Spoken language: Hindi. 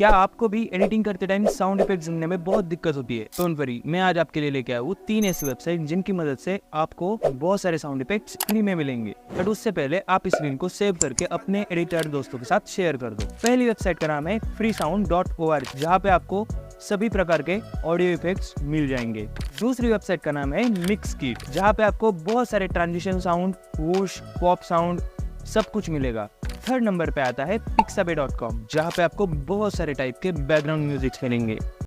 क्या आपको भी एडिटिंग करते टाइम साउंड इफेक्ट सुनने में बहुत दिक्कत होती है? डोंट वरी, मैं आज आपके लिए लेके आया हूँ 3 ऐसी वेबसाइट जिनकी मदद से आपको बहुत सारे साउंड इफेक्ट्स फ्री में मिलेंगे। बट उससे पहले आप इस लिंक को सेव करके अपने एडिटर दोस्तों के साथ शेयर कर दो। पहली वेबसाइट का नाम है freesound.org, जहाँ पे आपको सभी प्रकार के ऑडियो इफेक्ट्स मिल जाएंगे। दूसरी वेबसाइट का नाम है मिक्सकिट, जहाँ पे आपको बहुत सारे transition sound, whoosh, pop sound सब कुछ मिलेगा। थर्ड नंबर पे आता है pixabay.com, जहाँ पे आपको बहुत सारे टाइप के बैकग्राउंड म्यूजिक मिलेंगे।